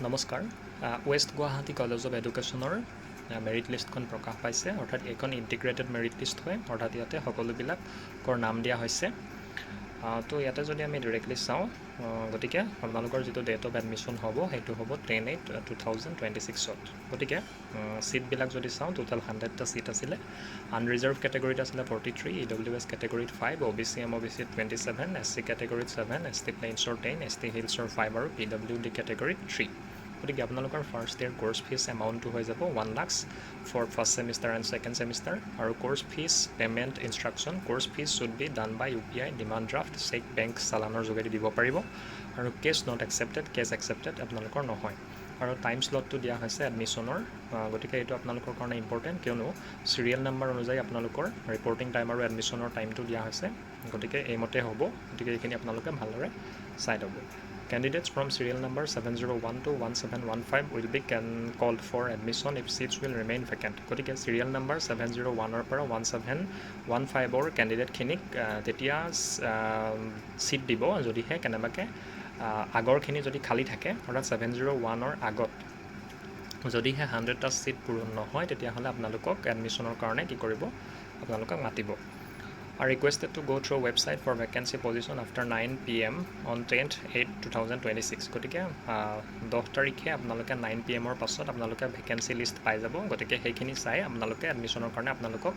নমস্কাৰ west Guwahati college of এডুকেশ্যনৰ merit লিষ্টখন প্ৰকাশ পাইছে অৰ্থাৎ এইখন ইণ্টিগ্ৰেটেড মেৰিট লিষ্ট হয় অৰ্থাৎ ইয়াতে সকলোবিলাকৰ নাম দিয়া হৈছে তো ইয়াতে যদি আমি ডিৰেক্টলি চাওঁ গতিকে আপোনালোকৰ যিটো ডেট অফ এডমিশ্যন হ'ব সেইটো হ'ব 10/8/2026 গতিকে ছিটবিলাক যদি চাওঁ টোটেল 100টা ছিট আছিলে আনৰিজাৰ্ভ কেটেগৰীত আছিলে 43 EWS কেটেগৰীত 5 OBC MOBCত 27 SC কেটেগৰীত 7 ST প্লেইনছৰ 10 ST হিলছৰ 5 আৰু PWD কেটেগৰীত 3 গতিকে আপোনালোকৰ ফাৰ্ষ্ট ইয়েৰ কোৰ্চ ফিজ এমাউণ্টটো হৈ যাব 1 lakh for first semester and second semester আৰু course fees payment instruction course fees should be done by UPI demand draft cheque bank চালানৰ যোগেদি দিব পাৰিব আৰু cash not accepted cash accepted আপোনালোকৰ নহয় আৰু টাইম স্লটটো দিয়া হৈছে এডমিশ্যনৰ গতিকে এইটো আপোনালোকৰ কাৰণে ইম্পৰ্টেণ্ট কিয়নো চিৰিয়েল নাম্বাৰ অনুযায়ী আপোনালোকৰ ৰিপৰ্টিং টাইম আৰু এডমিশ্যনৰ টাইমটো দিয়া হৈছে গতিকে এইমতে হ'ব গতিকে এইখিনি আপোনালোকে ভালদৰে চাই ল'ব Candidates from serial number 701 to 1715 will be called for admission if seats will remain vacant. গতিকে serial number 701 পৰা 1715 কেণ্ডিডেটখিনিক তেতিয়া ছিট দিব যদিহে কেনেবাকৈ আগৰখিনি যদি খালী থাকে অৰ্থাৎ 701 আগত যদিহে 100টা ছিট পূৰণ নহয় তেতিয়াহ'লে আপোনালোকক এডমিশ্যনৰ কাৰণে কি কৰিব আপোনালোকক মাতিব are requested to go through website for vacancy position after 9 PM on 10/8/2026 গতিকে 10 তাৰিখে আপোনালোকে 9 PM পাছত আপোনালোকে ভেকেঞ্চি লিষ্ট পাই যাব গতিকে সেইখিনি চাই আপোনালোকে এডমিশ্যনৰ কাৰণে আপোনালোকক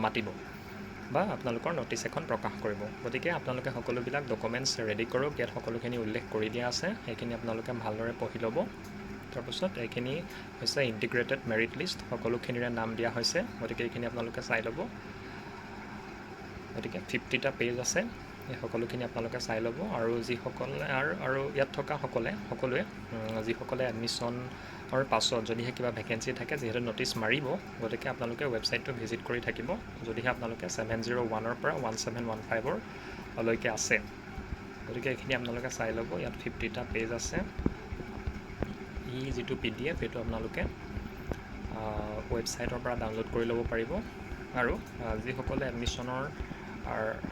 মাতিব বা আপোনালোকৰ নটিচ এখন প্ৰকাশ কৰিব গতিকে আপোনালোকে সকলোবিলাক ডকুমেণ্টছ ৰেডি কৰক ইয়াত সকলোখিনি উল্লেখ কৰি দিয়া আছে সেইখিনি আপোনালোকে ভালদৰে পঢ়ি ল'ব তাৰপিছত এইখিনি হৈছে ইণ্টিগ্ৰেটেড মেৰিট লিষ্ট সকলোখিনিৰে নাম দিয়া হৈছে গতিকে এইখিনি আপোনালোকে চাই ল'ব গতিকে 50টা পেজ আছে এই সকলোখিনি আপোনালোকে চাই ল'ব আৰু যিসকলে আৰু ইয়াত থকা সকলোৱে যিসকলে এডমিশ্যনৰ পাছত যদিহে কিবা ভেকেঞ্চি থাকে যিহেতু নটিচ মাৰিব গতিকে আপোনালোকে ৱেবছাইটটো ভিজিট কৰি থাকিব যদিহে আপোনালোকে 701 পৰা 1715 লৈকে আছে গতিকে এইখিনি আপোনালোকে চাই ল'ব ইয়াত 50টা পেজ আছে যিটো PDF এইটো আপোনালোকে ৱেবছাইটৰ পৰা ডাউনলোড কৰি ল'ব পাৰিব আৰু যিসকলে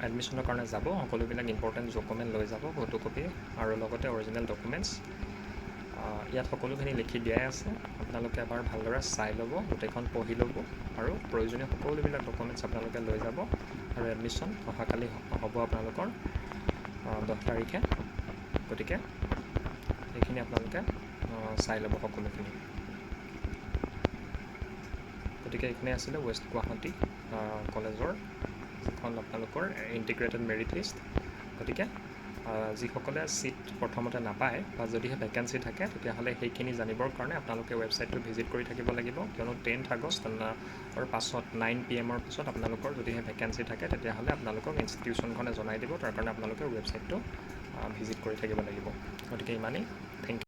এডমিশ্যনৰ কাৰণে যাব সকলোবিলাক ইম্পৰ্টেণ্ট ডকুমেণ্ট লৈ যাব ফটোকপি আৰু লগতে অৰিজিনেল ডকুমেণ্টছ ইয়াত সকলোখিনি লিখি দিয়াই আছে আপোনালোকে এবাৰ ভালদৰে চাই ল'ব গোটেইখন পঢ়ি ল'ব আৰু প্ৰয়োজনীয় সকলোবিলাক ডকুমেণ্টছ আপোনালোকে লৈ যাব আৰু এডমিশ্যন অহাকালি হ'ব আপোনালোকৰ 10 তাৰিখে গতিকে এইখিনি আপোনালোকে চাই ল'ব সকলোখিনি গতিকে এইখিনি আছিলে ৱেষ্ট গুৱাহাটী কলেজৰ যিখন আপোনালোকৰ ইণ্টিগ্ৰেটেড মেৰিট লিষ্ট গতিকে যিসকলে ছিট প্ৰথমতে নাপায় বা যদিহে ভেকেঞ্চি থাকে তেতিয়াহ'লে সেইখিনি জানিবৰ কাৰণে আপোনালোকে ৱেবছাইটটো ভিজিট কৰি থাকিব লাগিব কিয়নো 10 আগষ্টৰ পাছত 9 PM পাছত আপোনালোকৰ যদিহে ভেকেঞ্চি থাকে তেতিয়াহ'লে আপোনালোকক ইনষ্টিটিউশ্যনখনে জনাই দিব তাৰ কাৰণে আপোনালোকে ৱেবছাইটটো ভিজিট কৰি থাকিব লাগিব গতিকে ইমানেই থেংক ইউ